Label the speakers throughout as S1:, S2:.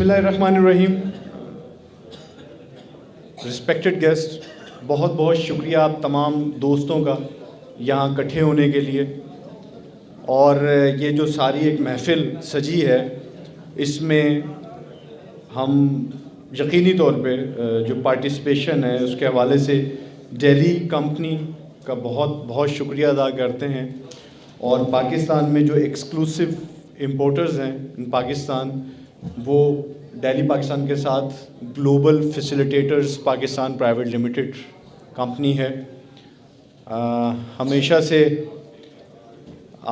S1: اللہ الرحمن الرحیم. Respected guest, بہت بہت شکریہ آپ تمام دوستوں کا یہاں اکٹھے ہونے کے لیے. اور یہ جو ساری ایک محفل سجی ہے، اس میں ہم یقینی طور پہ جو پارٹیسپیشن ہے اس کے حوالے سے دہلی کمپنی کا بہت بہت شکریہ ادا کرتے ہیں. اور پاکستان میں جو ایکسکلوسیو امپورٹرز ہیں ان پاکستان، وہ دہلی پاکستان کے ساتھ global facilitators Pakistan private limited company ہے. ہمیشہ سے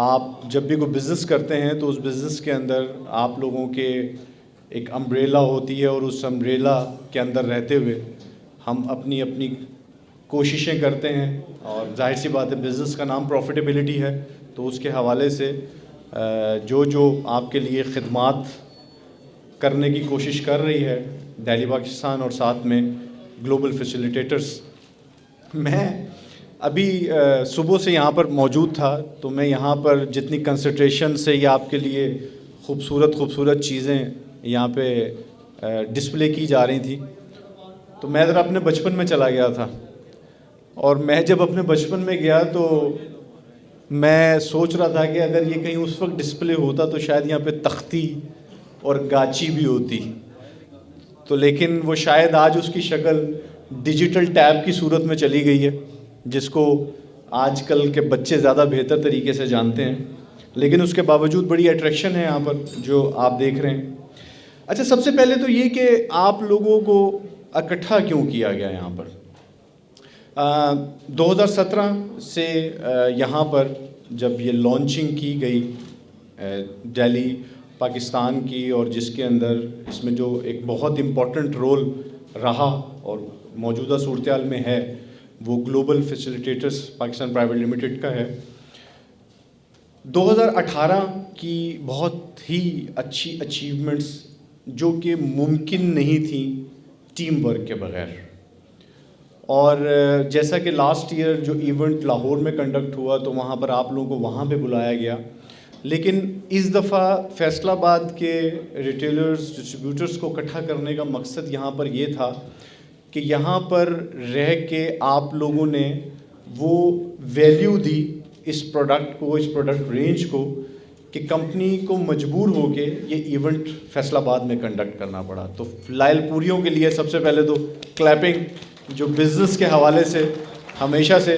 S1: آپ جب بھی کوئی بزنس کرتے ہیں تو اس بزنس کے اندر آپ لوگوں کے ایک امبریلا ہوتی ہے، اور اس امبریلا کے اندر رہتے ہوئے ہم اپنی اپنی کوششیں کرتے ہیں. اور ظاہر سی بات ہے، بزنس کا نام پروفیٹیبلٹی ہے، تو اس کے حوالے سے جو آپ کے لیے خدمات کرنے کی کوشش کر رہی ہے دہلی پاکستان اور ساتھ میں گلوبل فیسیلیٹیٹرز. میں ابھی صبح سے یہاں پر موجود تھا، تو میں یہاں پر جتنی کنسنٹریشن سے یہ آپ کے لیے خوبصورت چیزیں یہاں پہ ڈسپلے کی جا رہی تھیں، تو میں ذرا اپنے بچپن میں چلا گیا تھا. اور میں جب اپنے بچپن میں گیا تو میں سوچ رہا تھا کہ اگر یہ کہیں اس وقت ڈسپلے ہوتا تو شاید یہاں پہ تختی اور گاچی بھی ہوتی، تو لیکن وہ شاید آج اس کی شکل ڈیجیٹل ٹیب کی صورت میں چلی گئی ہے، جس کو آج کل کے بچے زیادہ بہتر طریقے سے جانتے ہیں. لیکن اس کے باوجود بڑی اٹریکشن ہے یہاں پر جو آپ دیکھ رہے ہیں. اچھا، سب سے پہلے تو یہ کہ آپ لوگوں کو اکٹھا کیوں کیا گیا یہاں پر. 2017 سے یہاں پر جب یہ لانچنگ کی گئی دہلی پاکستان کی، اور جس کے اندر اس میں جو ایک بہت امپورٹنٹ رول رہا اور موجودہ صورتحال میں ہے، وہ global facilitators Pakistan private limited کا ہے. 2018 کی بہت ہی اچھی اچیومنٹس جو کہ ممکن نہیں تھیں ٹیم ورک کے بغیر. اور جیسا کہ لاسٹ ایئر جو ایونٹ لاہور میں کنڈکٹ ہوا تو وہاں پر آپ لوگوں کو وہاں پہ بلایا گیا، لیکن اس دفعہ فیصل آباد کے ریٹیلرز ڈسٹریبیوٹرز کو اکٹھا کرنے کا مقصد یہاں پر یہ تھا کہ یہاں پر رہ کے آپ لوگوں نے وہ ویلیو دی اس پروڈکٹ کو، اس پروڈکٹ رینج کو، کہ کمپنی کو مجبور ہو کے یہ ایونٹ فیصل آباد میں کنڈکٹ کرنا پڑا. تو لائل پوریوں کے لیے سب سے پہلے تو کلیپنگ، جو بزنس کے حوالے سے ہمیشہ سے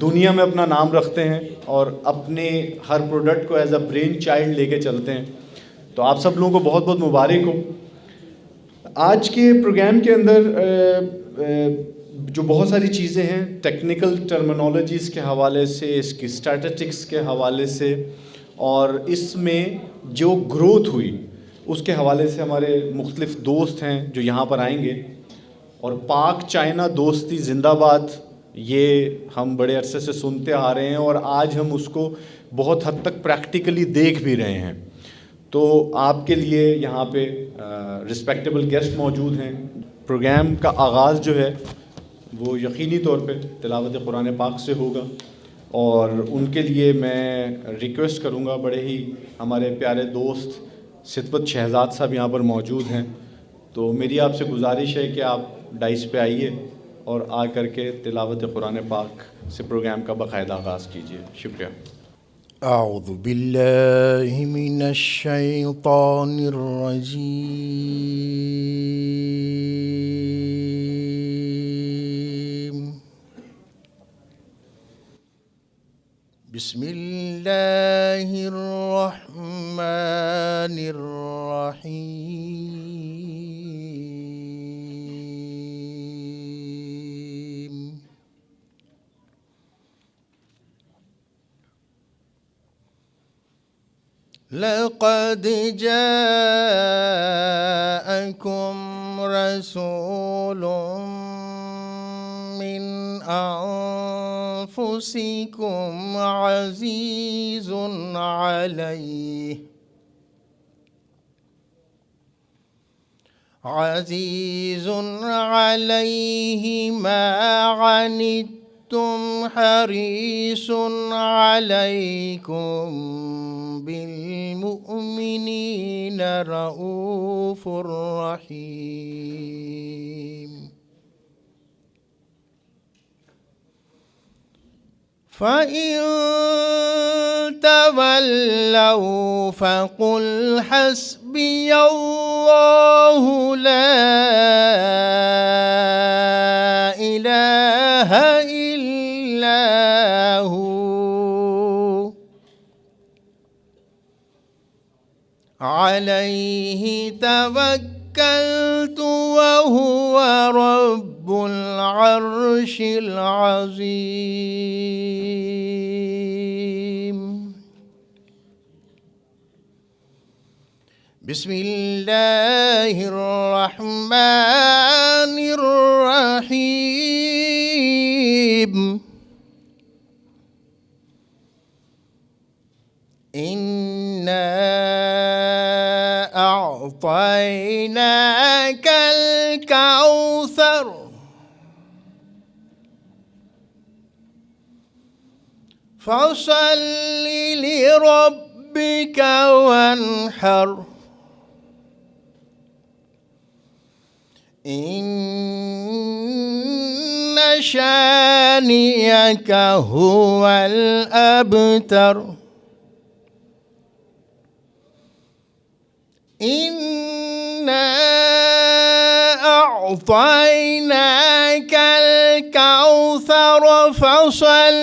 S1: دنیا میں اپنا نام رکھتے ہیں اور اپنے ہر پروڈکٹ کو ایز اے برین چائلڈ لے کے چلتے ہیں. تو آپ سب لوگوں کو بہت بہت مبارک ہو. آج کے پروگرام کے اندر جو بہت ساری چیزیں ہیں ٹیکنیکل ٹرمینالوجیز کے حوالے سے، اس کی اسٹیٹسٹکس کے حوالے سے، اور اس میں جو گروتھ ہوئی اس کے حوالے سے ہمارے مختلف دوست ہیں جو یہاں پر آئیں گے. اور پاک چائنا دوستی زندہ باد، یہ ہم بڑے عرصے سے سنتے آ رہے ہیں اور آج ہم اس کو بہت حد تک پریکٹیکلی دیکھ بھی رہے ہیں. تو آپ کے لیے یہاں پہ رسپیکٹیبل گیسٹ موجود ہیں. پروگرام کا آغاز جو ہے وہ یقینی طور پہ تلاوت قرآن پاک سے ہوگا، اور ان کے لیے میں ریکویسٹ کروں گا، بڑے ہی ہمارے پیارے دوست ستوت شہزاد صاحب یہاں پر موجود ہیں، تو میری آپ سے گزارش ہے کہ آپ ڈائس پہ آئیے اور آ کر کے تلاوت قرآن پاک سے پروگرام کا باقاعدہ آغاز کیجیے. شکریہ.
S2: اعوذ باللہ من الشیطان الرجیم. بسم اللہ الرحمن الرحیم. لقد جاءكم رسول من أنفسكم عزيز عليه ما عنتم حريص عليكم بالمؤمنين رؤوف رحيم. فإن تولوا فقل حسبي الله لا إله إلا هو عليه توكلت وهو رب العرش العظيم. بسم الله الرحمن الرحيم. إنا أعطيناك الكوثر فصل لربك وانحر إن شانئك هو الأبتر. إنا أعطيناك الكوثر فصل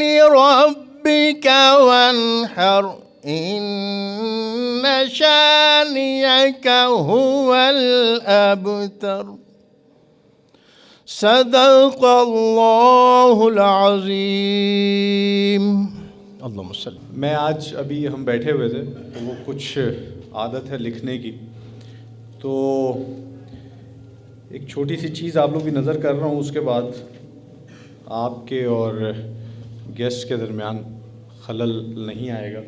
S2: لربك وانحر إن شانئك هو الأبتر. صدق اللہ العظیم. اللہم صلی.
S1: میں آج ابھی ہم بیٹھے ہوئے تھے تو وہ کچھ عادت ہے لکھنے کی، تو ایک چھوٹی سی چیز آپ لوگ کی نظر کر رہا ہوں، اس کے بعد آپ کے اور گیسٹ کے درمیان خلل نہیں آئے گا.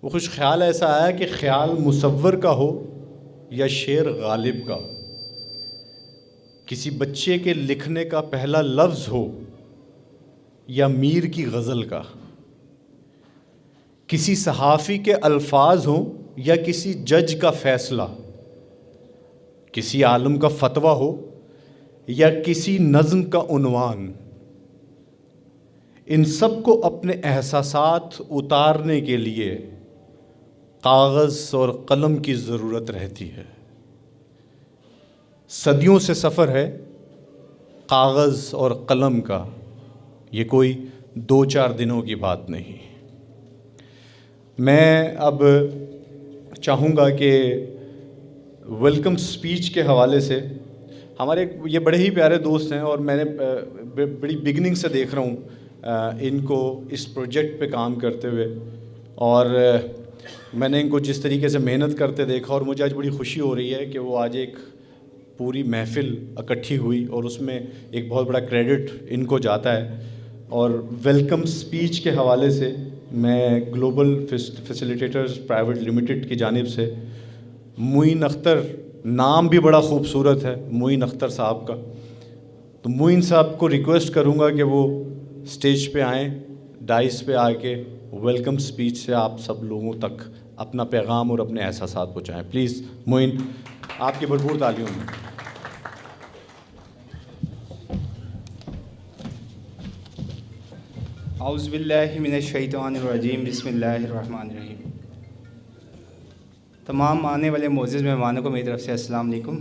S1: وہ کچھ خیال ایسا آیا کہ خیال مصور کا ہو یا شعر غالب کا، کسی بچے کے لکھنے کا پہلا لفظ ہو یا میر کی غزل کا، کسی صحافی کے الفاظ ہوں یا کسی جج کا فیصلہ، کسی عالم کا فتویٰ ہو یا کسی نظم کا عنوان، ان سب کو اپنے احساسات اتارنے کے لیے کاغذ اور قلم کی ضرورت رہتی ہے. صدیوں سے سفر ہے کاغذ اور قلم کا، یہ کوئی 2-4 دنوں کی بات نہیں. میں اب چاہوں گا کہ ویلکم سپیچ کے حوالے سے، ہمارے یہ بڑے ہی پیارے دوست ہیں اور میں نے بڑی بگننگ سے دیکھ رہا ہوں ان کو اس پروجیکٹ پہ کام کرتے ہوئے، اور میں نے ان کو جس طریقے سے محنت کرتے دیکھا، اور مجھے آج بڑی خوشی ہو رہی ہے کہ وہ آج ایک پوری محفل اکٹھی ہوئی اور اس میں ایک بہت بڑا کریڈٹ ان کو جاتا ہے. اور ویلکم سپیچ کے حوالے سے میں گلوبل فیسیلیٹیٹرز پرائیویٹ لمیٹڈ کی جانب سے معین اختر، نام بھی بڑا خوبصورت ہے معین اختر صاحب کا، تو معین صاحب کو ریکویسٹ کروں گا کہ وہ اسٹیج پہ آئیں، ڈائس پہ آ کے ویلکم سپیچ سے آپ سب لوگوں تک اپنا پیغام اور اپنے احساسات پہنچائیں. پلیز معین، آپ کی بھرپور تالیوں میں.
S3: اعوذ باللہ من الشیطان الرجیم، بسم اللہ الرحمن الرحیم. تمام آنے والے معزز مہمانوں کو میری طرف سے السلام علیکم.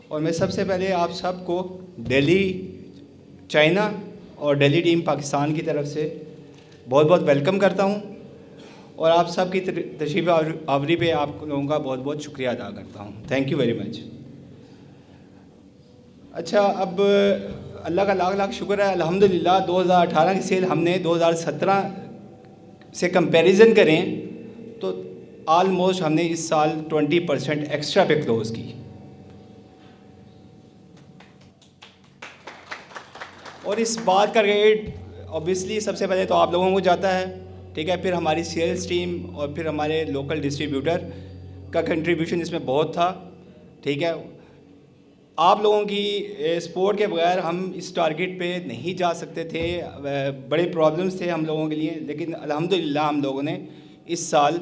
S3: اور میں سب سے پہلے آپ سب کو دہلی چائنا اور دہلی ٹیم پاکستان کی طرف سے بہت بہت ویلکم کرتا ہوں، اور آپ سب کی تشریف آوری پہ آپ لوگوں کا بہت بہت شکریہ ادا کرتا ہوں. تھینک یو ویری مچ. اچھا، اب اللہ کا لاکھ لاکھ شکر ہے، الحمدللہ 2018 کی سیل ہم نے 2017 سے کمپیریزن کریں تو آلموسٹ ہم نے اس سال 20% ایکسٹرا پہ کلوز کی. اور اس بات کا ریٹ اوبیسلی سب سے پہلے تو آپ لوگوں کو جاتا ہے، ٹھیک ہے، پھر ہماری سیلز ٹیم اور پھر ہمارے لوکل ڈسٹریبیوٹر کا کنٹریبیوشن اس میں بہت تھا، ٹھیک ہے. آپ لوگوں کی سپورٹ کے بغیر ہم اس ٹارگیٹ پہ نہیں جا سکتے تھے. بڑے پرابلمس تھے ہم لوگوں کے لیے, لیکن الحمدللہ ہم لوگوں نے اس سال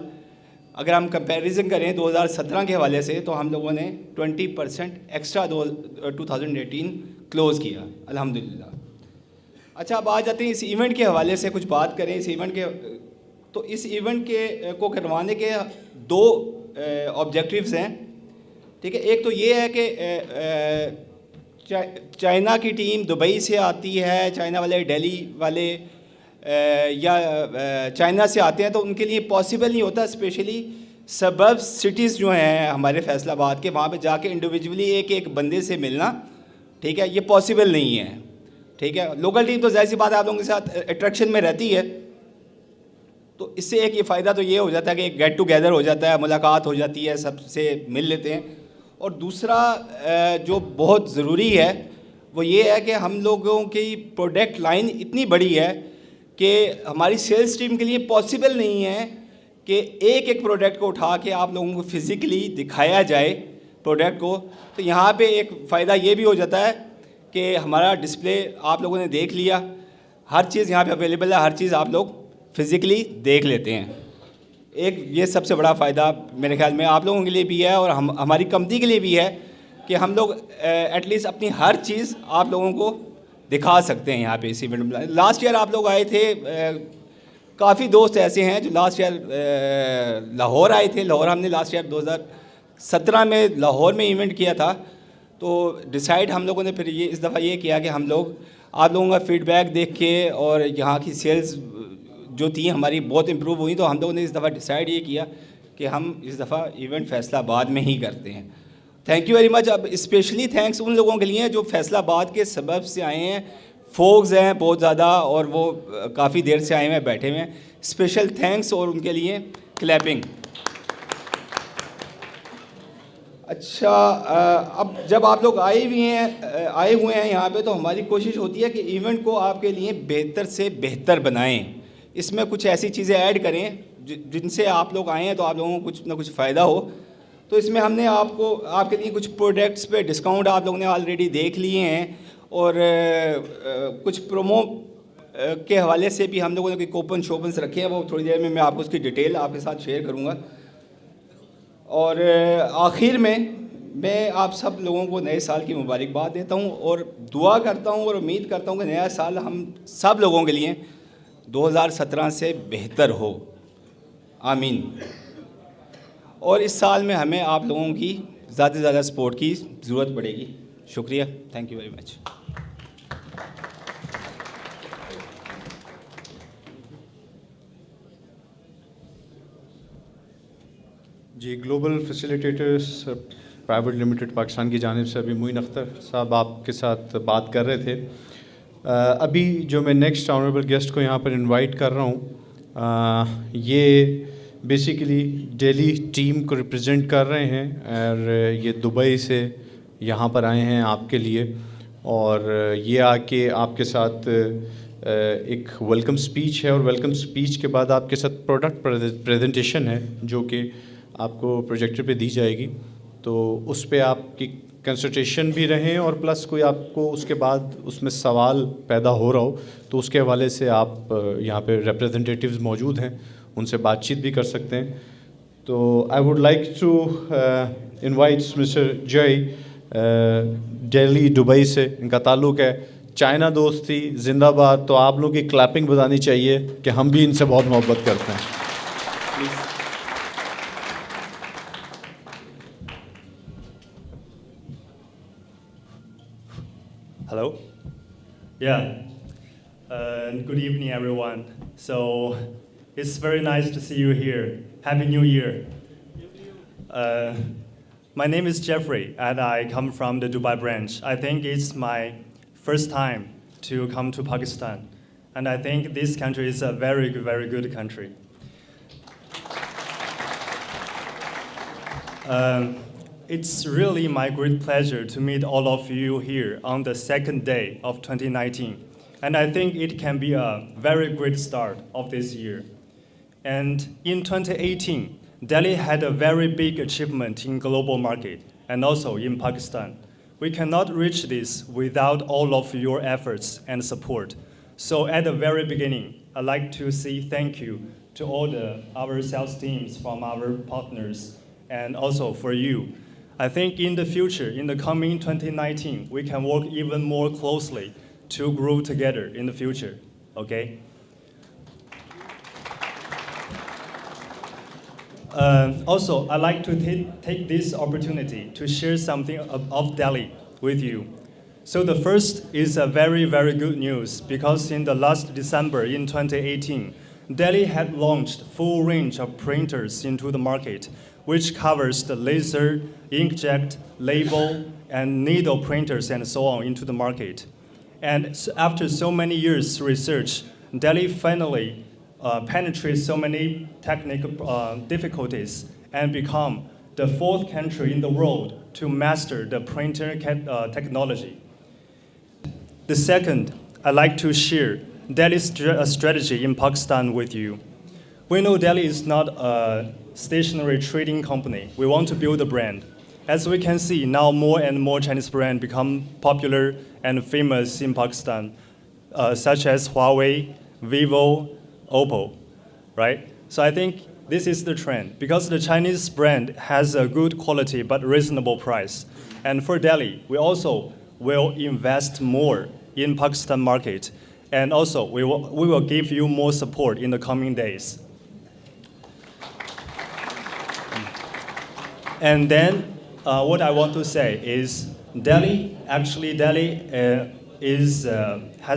S3: اگر ہم کمپیریزن کریں 2017 کے حوالے سے تو ہم لوگوں نے 20% ایکسٹرا 2018 کلوز کیا الحمدللہ. اچھا, اب آ جاتے ہیں اس ایونٹ کے حوالے سے کچھ بات کریں. اس ایونٹ کے تو اس ایونٹ کو کروانے کے 2 آبجیکٹیوز ہیں, ٹھیک ہے. ایک تو یہ ہے کہ چائنا کی ٹیم دبئی سے آتی ہے, چائنا والے دہلی والے یا چائنا سے آتے ہیں, تو ان کے لیے پاسبل نہیں ہوتا, اسپیشلی سبب سٹیز جو ہیں ہمارے فیصل آباد کے, وہاں پہ جا کے انڈیویجولی ایک بندے سے ملنا, ٹھیک ہے, یہ پاسبل نہیں ہے, ٹھیک ہے. لوکل ٹیم تو ظاہر سی بات ہے آپ لوگوں کے ساتھ اٹریکشن میں رہتی ہے, تو اس سے ایک یہ فائدہ تو یہ ہو جاتا ہے کہ ایک گیٹ ٹوگیدر ہو جاتا ہے, ملاقات ہو جاتی ہے, سب سے مل لیتے ہیں. اور دوسرا جو بہت ضروری ہے وہ یہ ہے کہ ہم لوگوں کی پروڈکٹ لائن اتنی بڑی ہے کہ ہماری سیلز ٹیم کے لیے پاسبل نہیں ہے کہ ایک پروڈکٹ کو اٹھا کے آپ لوگوں کو فزیکلی دکھایا جائے پروڈکٹ کو. تو یہاں پہ ایک فائدہ یہ بھی ہو جاتا ہے کہ ہمارا ڈسپلے آپ لوگوں نے دیکھ لیا, ہر چیز یہاں پہ اویلیبل ہے, ہر چیز آپ لوگ فزیکلی دیکھ لیتے ہیں. ایک یہ سب سے بڑا فائدہ میرے خیال میں آپ لوگوں کے لیے بھی ہے اور ہماری کمپنی کے لیے بھی ہے کہ ہم لوگ ایٹ لیسٹ اپنی ہر چیز آپ لوگوں کو دکھا سکتے ہیں یہاں پہ اس ایونٹ میں. لاسٹ ایئر آپ لوگ آئے تھے, کافی دوست ایسے ہیں جو لاسٹ ایئر لاہور آئے تھے. لاہور ہم نے لاسٹ ایئر 2017 میں لاہور میں ایونٹ کیا تھا, تو ڈیسائیڈ ہم لوگوں نے پھر یہ اس دفعہ یہ کیا کہ ہم لوگ آپ لوگوں کا فیڈ بیک دیکھ کے اور یہاں کی سیلز جو تھیں ہماری بہت امپروو ہوئی, تو ہم لوگوں نے اس دفعہ ڈیسائیڈ یہ کیا کہ ہم اس دفعہ ایونٹ فیصل آباد میں ہی کرتے ہیں. تھینک یو ویری مچ. اب اسپیشلی تھینکس ان لوگوں کے لیے جو فیصل آباد کے سبب سے آئے ہیں, فوگز ہیں بہت زیادہ اور وہ کافی دیر سے آئے ہوئے ہیں, بیٹھے ہوئے ہیں. اسپیشل تھینکس اور ان کے لیے کلیپنگ. اچھا, اب جب آپ لوگ آئے ہوئے ہیں یہاں پہ, تو ہماری کوشش ہوتی ہے کہ ایونٹ کو آپ کے لیے بہتر سے بہتر بنائیں. اس میں کچھ ایسی چیزیں ایڈ کریں جن سے آپ لوگ آئے ہیں تو آپ لوگوں کو کچھ نہ کچھ فائدہ ہو. تو اس میں ہم نے آپ کے لیے کچھ پروڈکٹس پہ ڈسکاؤنٹ آپ لوگوں نے آلریڈی دیکھ لیے ہیں, اور کچھ پرومو کے حوالے سے بھی ہم لوگوں نے کوئی کوپن شوپنس رکھے ہیں, وہ تھوڑی دیر میں آپ کو اس کی ڈیٹیل آپ کے ساتھ شیئر کروں گا. اور آخر میں آپ سب لوگوں کو نئے سال کی مبارکباد دیتا ہوں اور دعا کرتا ہوں اور امید کرتا ہوں کہ نیا سال ہم سب لوگوں کے لیے 2017 سے بہتر ہو, آمین. اور اس سال میں ہمیں آپ لوگوں کی زیادہ سے زیادہ سپورٹ کی ضرورت پڑے گی. شکریہ, تھینک یو ویری مچ.
S1: جی, global facilitators private limited Pakistan کی جانب سے ابھی معین اختر صاحب آپ کے ساتھ بات کر رہے تھے. ابھی جو میں نیکسٹ آنریبل گیسٹ کو یہاں پر انوائٹ کر رہا ہوں, یہ بیسیکلی دہلی ٹیم کو ریپرزینٹ کر رہے ہیں, اور یہ دبئی سے یہاں پر آئے ہیں آپ کے لیے, اور یہ آ کے آپ کے ساتھ ایک ویلکم سپیچ ہے, اور ویلکم سپیچ کے بعد آپ کے ساتھ پروڈکٹ پریزنٹیشن ہے جو کہ آپ کو پروجیکٹر پہ دی جائے گی. تو اس پہ آپ کی کنسلٹیشن بھی رہیں, اور پلس کوئی آپ کو اس کے بعد اس میں سوال پیدا ہو رہا ہو تو اس کے حوالے سے آپ یہاں پہ ریپرزنٹیٹیوز موجود ہیں, ان سے بات چیت بھی کر سکتے ہیں. تو I would like to invite mister J, Delhi Dubai سے ان کا تعلق ہے, چائنا دوستی زندہ باد. تو آپ لوگوں کی کلیپنگ بتانی چاہیے کہ ہم بھی ان سے بہت محبت کرتے ہیں.
S4: Hello? Yeah. Good evening, everyone. So, it's very nice to see you here. Happy New Year. My name is Jeffrey, and I come from the Dubai branch. I think it's my first time to come to Pakistan, and I think this country is a very good country. It's really my great pleasure to meet all of you here on the second day of 2019. And I think it can be a very great start of this year. And in 2018, Delhi had a very big achievement in global market and also in Pakistan. We cannot reach this without all of your efforts and support. So at the very beginning, I'd like to say thank you to all our sales teams from our partners and also for you. I think in the future, in the coming 2019, we can work even more closely to grow together in the future, okay? Also, I'd like to take this opportunity to share something of Delhi with you. So the first is a very, very good news because in the last December in 2018, Delhi had launched full range of printers into the market, which covers the laser, inkjet, label, and needle printers and so on into the market. And after so many years research, Delhi finally penetrates so many technical difficulties and become the 4th country in the world to master the printer technology. The second, I'd like to share Delhi's strategy in Pakistan with you. We know Delhi is not a stationary trading company. We want to build a brand. As we can see, now more and more Chinese brands become popular and famous in Pakistan, such as Huawei, Vivo, Oppo, right? So I think this is the trend because the Chinese brand has a good quality but reasonable price. And for Delhi, we also will invest more in Pakistan market. And also, we will give you more support in the coming days. And then, what I want to say is, Delhi has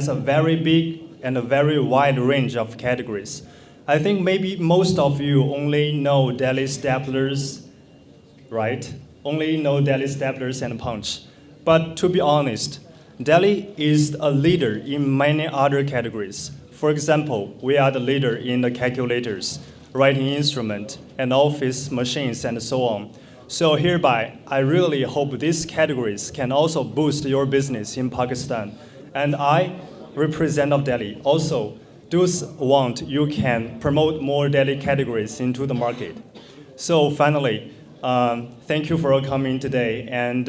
S4: a very big and a very wide range of categories. I think maybe most of you only know Delhi staplers, right? Only know Delhi staplers and punch. But to be honest, Delhi is a leader in many other categories. For example, we are the leader in the calculators, writing instrument, and office machines, and so on. So hereby, I really hope these categories can also boost your business in Pakistan. And I, represent of Delhi, also do want you can promote more Delhi categories into the market. So finally, thank you for coming today and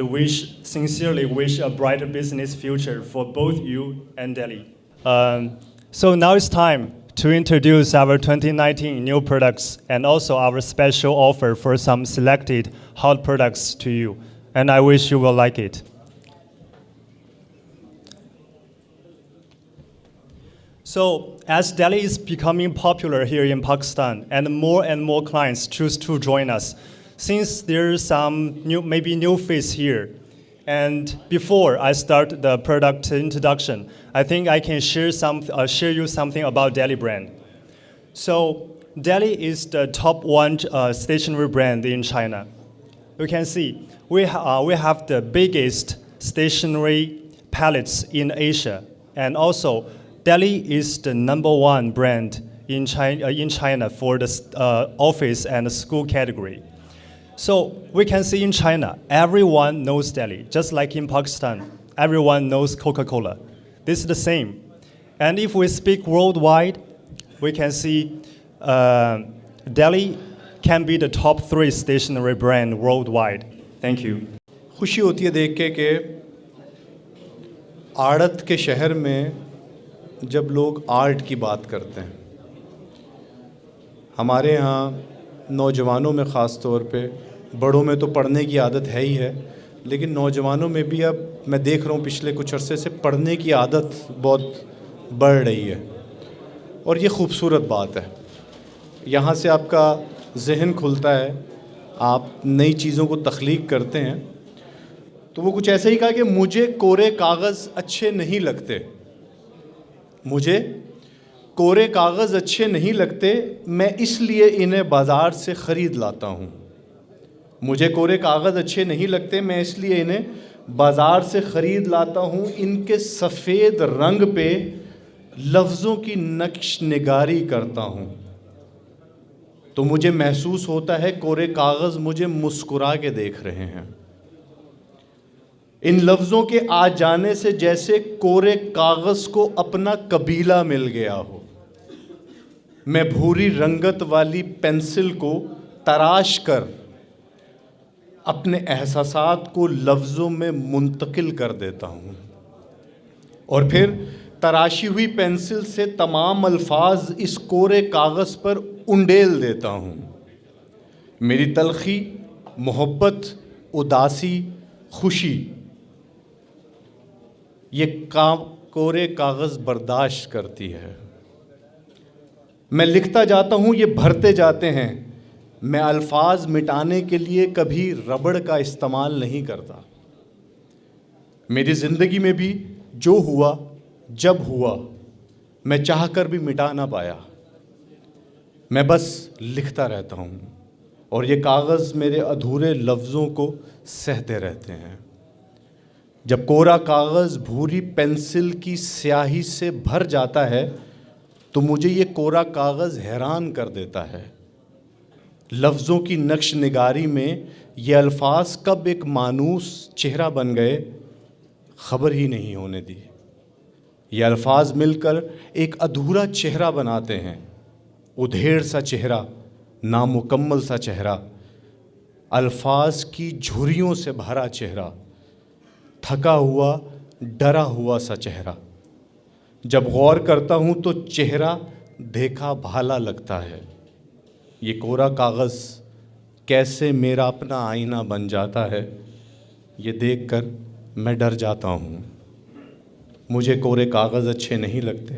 S4: sincerely wish a brighter business future for both you and Delhi. So now it's time to introduce our 2019 new products and also our special offer for some selected hot products to you. And I wish you will like it. So as Delhi is becoming popular here in Pakistan and more clients choose to join us, since there's some new face here, and before I start the product introduction, I think I can share you something about Delhi brand. So Delhi is the top 1 stationery brand in China. You can see we have the biggest stationery palettes in Asia, and also Delhi is the #1 brand in China for the office and school category. So we can see in China, everyone knows Delhi, just like in Pakistan, everyone knows Coca-Cola. This is the same. And if we speak worldwide, we can see Delhi can be the top 3 stationery brand worldwide. Thank you.
S1: خوشی ہوتی ہے دیکھ کے کہ آڑت کے شہر میں جب لوگ آرٹ کی بات کرتے ہیں. ہمارے ہاں نوجوانوں میں خاص طور پہ، بڑوں میں تو پڑھنے کی عادت ہے ہی ہے، لیکن نوجوانوں میں بھی اب میں دیکھ رہا ہوں پچھلے کچھ عرصے سے پڑھنے کی عادت بہت بڑھ رہی ہے، اور یہ خوبصورت بات ہے. یہاں سے آپ کا ذہن کھلتا ہے، آپ نئی چیزوں کو تخلیق کرتے ہیں. تو وہ کچھ ایسا ہی کہا کہ مجھے کورے کاغذ اچھے نہیں لگتے، مجھے کورے کاغذ اچھے نہیں لگتے، میں اس لیے انہیں بازار سے خرید لاتا ہوں. مجھے کورے کاغذ اچھے نہیں لگتے، میں اس لیے انہیں بازار سے خرید لاتا ہوں. ان کے سفید رنگ پہ لفظوں کی نقش نگاری کرتا ہوں تو مجھے محسوس ہوتا ہے کورے کاغذ مجھے مسکرا کے دیکھ رہے ہیں. ان لفظوں کے آ جانے سے جیسے کورے کاغذ کو اپنا قبیلہ مل گیا ہو. میں بھوری رنگت والی پینسل کو تراش کر اپنے احساسات کو لفظوں میں منتقل کر دیتا ہوں اور پھر تراشی ہوئی پینسل سے تمام الفاظ اس کورے کاغذ پر انڈیل دیتا ہوں۔ میری تلخی، محبت، اداسی، خوشی یہ کورے کاغذ برداشت کرتی ہے۔ میں لکھتا جاتا ہوں، یہ بھرتے جاتے ہیں۔ میں الفاظ مٹانے کے لیے کبھی ربڑ کا استعمال نہیں کرتا۔ میری زندگی میں بھی جو ہوا جب ہوا میں چاہ کر بھی مٹا نہ پایا۔ میں بس لکھتا رہتا ہوں اور یہ کاغذ میرے ادھورے لفظوں کو سہتے رہتے ہیں۔ جب کورا کاغذ بھوری پینسل کی سیاہی سے بھر جاتا ہے تو مجھے یہ کورا کاغذ حیران کر دیتا ہے۔ لفظوں کی نقش نگاری میں یہ الفاظ کب ایک مانوس چہرہ بن گئے خبر ہی نہیں ہونے دی۔ یہ الفاظ مل کر ایک ادھورا چہرہ بناتے ہیں، ادھیڑ سا چہرہ، نامکمل سا چہرہ، الفاظ کی جھریوں سے بھرا چہرہ، تھکا ہوا، ڈرا ہوا سا چہرہ۔ جب غور کرتا ہوں تو چہرہ دیکھا بھالا لگتا ہے۔ یہ کورا کاغذ کیسے میرا اپنا آئینہ بن جاتا ہے، یہ دیکھ کر میں ڈر جاتا ہوں۔ مجھے کورے کاغذ اچھے نہیں لگتے،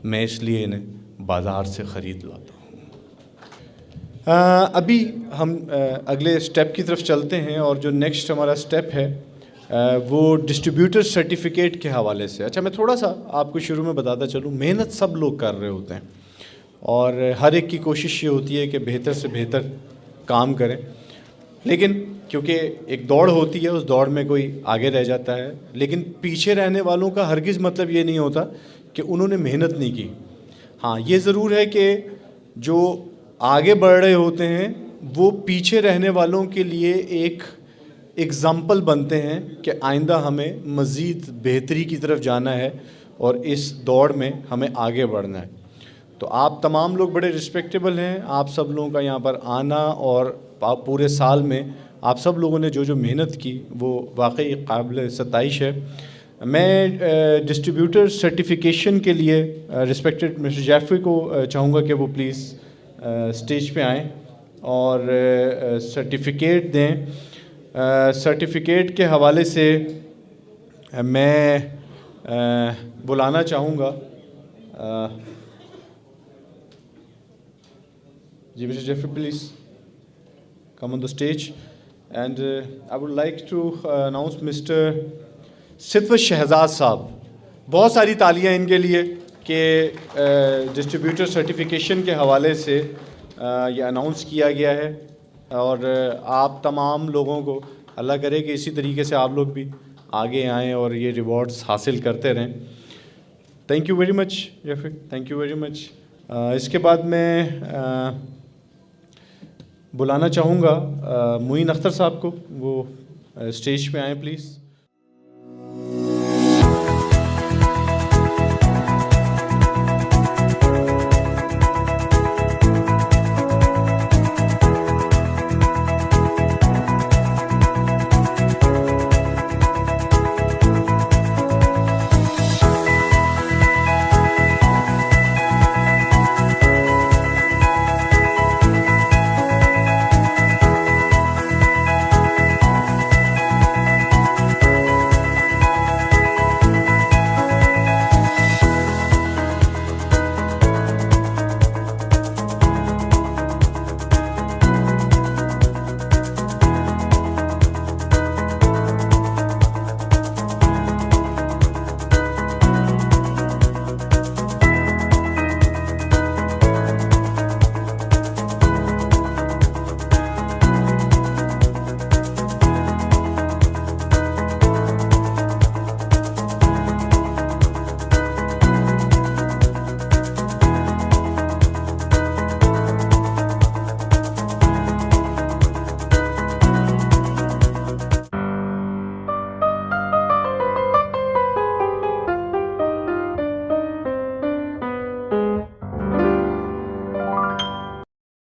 S1: میں اس لیے انہیں بازار سے خرید لاتا ہوں۔ ابھی ہم اگلے سٹیپ کی طرف چلتے ہیں، اور جو نیکسٹ ہمارا سٹیپ ہے وہ ڈسٹریبیوٹر سرٹیفکیٹ کے حوالے سے۔ اچھا، میں تھوڑا سا آپ کو شروع میں بتاتا چلوں، محنت سب لوگ کر رہے ہوتے ہیں اور ہر ایک کی کوشش یہ ہوتی ہے کہ بہتر سے بہتر کام کریں، لیکن کیونکہ ایک دوڑ ہوتی ہے، اس دوڑ میں کوئی آگے رہ جاتا ہے، لیکن پیچھے رہنے والوں کا ہرگز مطلب یہ نہیں ہوتا کہ انہوں نے محنت نہیں کی۔ ہاں، یہ ضرور ہے کہ جو آگے بڑھ رہے ہوتے ہیں وہ پیچھے رہنے والوں کے لیے ایک ایگزامپل بنتے ہیں کہ آئندہ ہمیں مزید بہتری کی طرف جانا ہے اور اس دوڑ میں ہمیں آگے بڑھنا ہے۔ تو آپ تمام لوگ بڑے رسپیکٹیبل ہیں، آپ سب لوگوں کا یہاں پر آنا اور پورے سال میں آپ سب لوگوں نے جو محنت کی وہ واقعی قابل ستائش ہے۔ میں ڈسٹریبیوٹر سرٹیفکیشن کے لیے رسپیکٹڈ مسٹر جیفری کو چاہوں گا کہ وہ پلیز اسٹیج پہ آئیں اور سرٹیفکیٹ دیں۔ سرٹیفکیٹ کے حوالے سے میں بلانا چاہوں گا جی mister Jeffrey, please come on the stage, and I would like to announce Mr. ستوت شہزاد صاحب۔ بہت ساری تالیاں ان کے لیے کہ ڈسٹریبیوٹر سرٹیفکیشن کے حوالے سے یہ اناؤنس کیا گیا ہے، اور آپ تمام لوگوں کو اللہ کرے کہ اسی طریقے سے آپ لوگ بھی آگے آئیں اور یہ ریوارڈز حاصل کرتے رہیں۔ Thank you very much Jeffrey, thank you very much. اس کے بعد میں بلانا چاہوں گا معین اختر صاحب کو، وہ اسٹیج پہ آئیں پلیز۔